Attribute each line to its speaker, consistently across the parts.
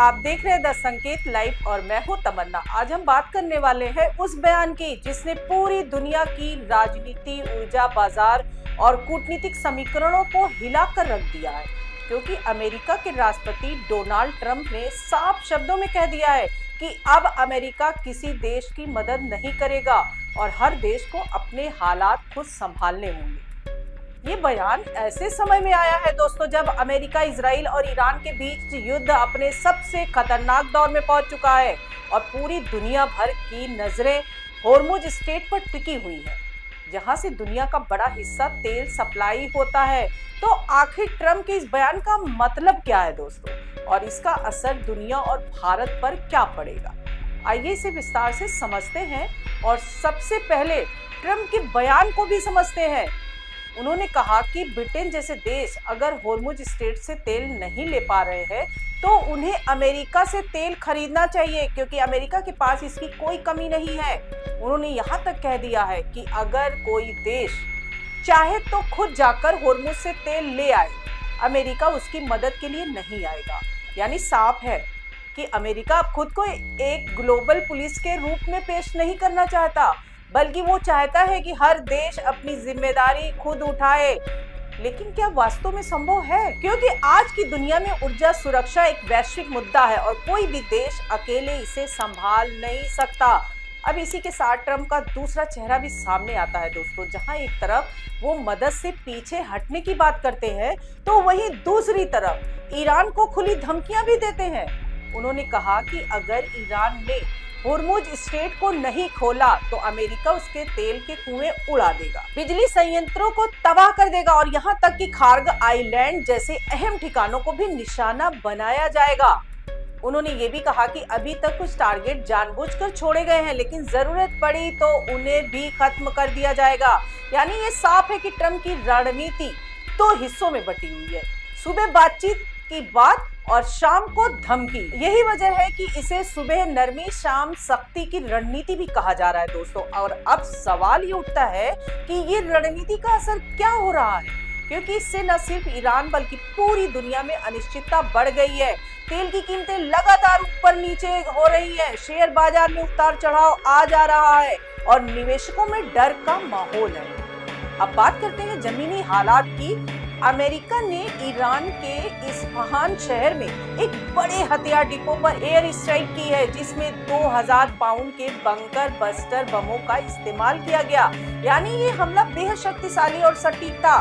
Speaker 1: आप देख रहे हैं द संकेत लाइव और मैं हूं तमन्ना। आज हम बात करने वाले हैं उस बयान की जिसने पूरी दुनिया की राजनीति, ऊर्जा बाजार और कूटनीतिक समीकरणों को हिलाकर रख दिया है, क्योंकि अमेरिका के राष्ट्रपति डोनाल्ड ट्रंप ने साफ शब्दों में कह दिया है कि अब अमेरिका किसी देश की मदद नहीं करेगा और हर देश को अपने हालात खुद संभालने होंगे। ये बयान ऐसे समय में आया है दोस्तों जब अमेरिका, इजराइल और ईरान के बीच युद्ध अपने सबसे खतरनाक दौर में पहुंच चुका है और पूरी दुनिया भर की नजरें होर्मुज स्ट्रेट पर टिकी हुई है, जहां से दुनिया का बड़ा हिस्सा तेल सप्लाई होता है। तो आखिर ट्रंप के इस बयान का मतलब क्या है दोस्तों, और इसका असर दुनिया और भारत पर क्या पड़ेगा? आइए इसे विस्तार से समझते हैं और सबसे पहले ट्रंप के बयान को भी समझते हैं। उन्होंने कहा कि ब्रिटेन जैसे देश अगर होर्मुज स्ट्रेट से तेल नहीं ले पा रहे हैं तो उन्हें अमेरिका से तेल खरीदना चाहिए, क्योंकि अमेरिका के पास इसकी कोई कमी नहीं है। उन्होंने यहाँ तक कह दिया है कि अगर कोई देश चाहे तो खुद जाकर होर्मुज से तेल ले आए, अमेरिका उसकी मदद के लिए नहीं आएगा। यानी साफ है कि अमेरिका अब खुद को एक ग्लोबल पुलिस के रूप में पेश नहीं करना चाहता, बल्कि वो चाहता है कि हर देश अपनी जिम्मेदारी खुद उठाए। लेकिन क्या वास्तव में संभव है? क्योंकि आज की दुनिया में ऊर्जा सुरक्षा एक वैश्विक मुद्दा है और कोई भी देश अकेले इसे संभाल नहीं सकता। अब इसी के साथ ट्रंप का दूसरा चेहरा भी सामने आता है दोस्तों, जहां एक तरफ वो मदद से पीछे हटने की बात करते हैं तो वहीं दूसरी तरफ ईरान को खुली धमकियां भी देते हैं। उन्होंने कहा कि अगर ईरान ने होर्मुज स्ट्रेट को नहीं खोला तो अमेरिका उसके तेल के कुएं उड़ा देगा, बिजली संयंत्रों को तबाह कर देगा और यहाँ तक कि खार्ग आइलैंड जैसे अहम ठिकानों को भी निशाना बनाया जाएगा। उन्होंने ये भी कहा कि अभी तक कुछ टारगेट जानबूझकर छोड़े गए हैं, लेकिन जरूरत पड़ी तो उन्हें भी खत्म कर दिया जाएगा। यानी ये साफ है कि ट्रंप की रणनीति दो हिस्सों में बटी हुई है, सुबह बातचीत की बात और शाम को धमकी। यही वजह है कि इसे सुबह नरमी शाम सख्ती की रणनीति भी कहा जा रहा है दोस्तों। और अब सवाल ये उठता है कि ये रणनीति का असर क्या हो रहा है, क्योंकि इससे न सिर्फ ईरान बल्कि पूरी दुनिया में अनिश्चितता बढ़ गई है। तेल की कीमतें लगातार ऊपर नीचे हो रही है, शेयर बाजार में उतार चढ़ाव आ जा रहा है और निवेशकों में डर का माहौल है। अब बात करते हैं जमीनी हालात की। अमेरिका ने ईरान के इस्फहान शहर में एक बड़े हथियार डिपो पर एयर स्ट्राइक की है, जिसमें 2000 पाउंड के बंकर बस्टर बमों का इस्तेमाल किया गया। यानी ये हमला बेहद शक्तिशाली और सटीक था।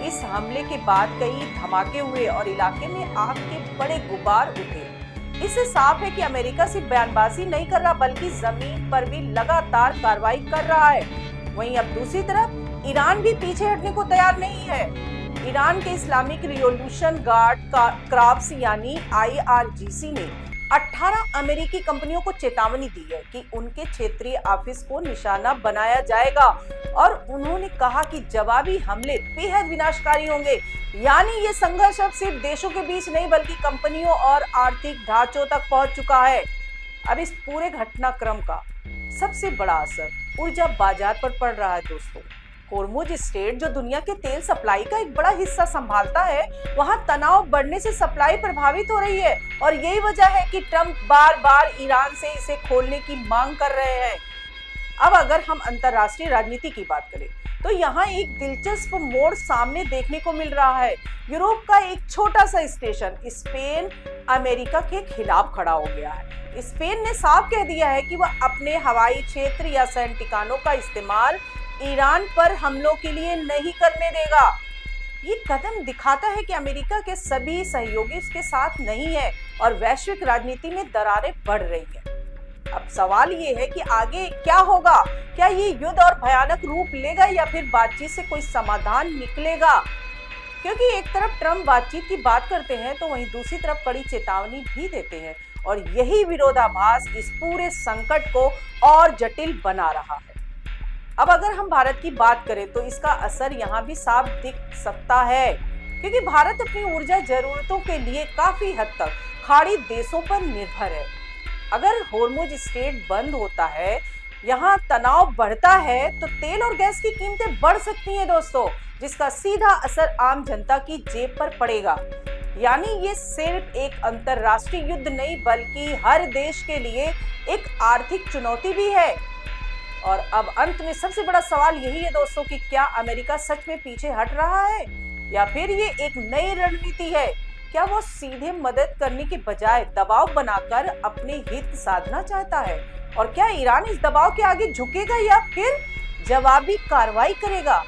Speaker 1: इस हमले के बाद कई धमाके हुए और इलाके में आग के बड़े गुबार उठे। इससे साफ है कि अमेरिका सिर्फ बयानबाजी नहीं कर रहा, बल्कि जमीन पर भी लगातार कार्रवाई कर रहा है। वहीं अब दूसरी तरफ ईरान भी पीछे हटने को तैयार नहीं है। ईरान के इस्लामिक रिवॉल्यूशन गार्ड क्राफ्स यानी IRGC ने 18 अमेरिकी कंपनियों को चेतावनी दी है कि उनके क्षेत्रीय ऑफिस को निशाना बनाया जाएगा और उन्होंने कहा कि जवाबी हमले बेहद विनाशकारी होंगे। यानी ये संघर्ष अब सिर्फ देशों के बीच नहीं बल्कि कंपनियों और आर्थिक ढांचों तक पहुंच चुका है। अब इस पूरे घटनाक्रम का सबसे बड़ा असर ऊर्जा बाजार पर पड़ रहा है दोस्तों। होर्मुज स्ट्रेट जो दुनिया के तेल सप्लाई का एक बड़ा हिस्सा संभालता है, वहां तनाव बढ़ने से सप्लाई प्रभावित हो रही है और यही वजह है कि ट्रंप बार बार ईरान से इसे खोलने की मांग कर रहे हैं। अब अगर हम अंतरराष्ट्रीय राजनीति की बात करें तो यहाँ एक दिलचस्प मोड़ सामने देखने को मिल रहा है। यूरोप का एक छोटा सा स्टेशन स्पेन अमेरिका के खिलाफ खड़ा हो गया है। स्पेन ने साफ कह दिया है कि वह अपने हवाई क्षेत्र या सैन्य ठिकानों का इस्तेमाल ईरान पर हमलों के लिए नहीं करने देगा। ये कदम दिखाता है कि अमेरिका के सभी सहयोगी उसके साथ नहीं है और वैश्विक राजनीति में दरारें बढ़ रही है। अब सवाल ये है कि आगे क्या होगा? क्या ये युद्ध और भयानक रूप लेगा या फिर बातचीत से कोई समाधान निकलेगा? क्योंकि एक तरफ ट्रंप बातचीत की बात करते हैं तो वहीं दूसरी तरफ कड़ी चेतावनी भी देते हैं और यही विरोधाभास इस पूरे संकट को और जटिल बना रहा है। अब अगर हम भारत की बात करें तो इसका असर यहाँ भी साफ दिख सकता है, क्योंकि भारत अपनी ऊर्जा जरूरतों के लिए काफी हद तक खाड़ी देशों पर निर्भर है। अगर होर्मुज स्ट्रेट बंद होता है, यहाँ तनाव बढ़ता है तो तेल और गैस की कीमतें बढ़ सकती हैं दोस्तों, जिसका सीधा असर आम जनता की जेब पर पड़ेगा। यानी ये सिर्फ एक अंतरराष्ट्रीय युद्ध नहीं बल्कि हर देश के लिए एक आर्थिक चुनौती भी है। और अब अंत में सबसे बड़ा सवाल यही है दोस्तों कि क्या अमेरिका सच में पीछे हट रहा है या फिर ये एक नई रणनीति है? क्या वो सीधे मदद करने के बजाय दबाव बनाकर अपने हित साधना चाहता है? और क्या ईरान इस दबाव के आगे झुकेगा या फिर जवाबी कार्रवाई करेगा?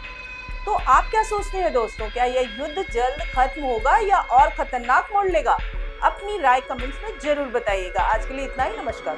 Speaker 1: तो आप क्या सोचते हैं दोस्तों, क्या यह युद्ध जल्द खत्म होगा या और खतरनाक मोड़ लेगा? अपनी राय कमेंट्स में जरूर बताइएगा। आज के लिए इतना ही, नमस्कार।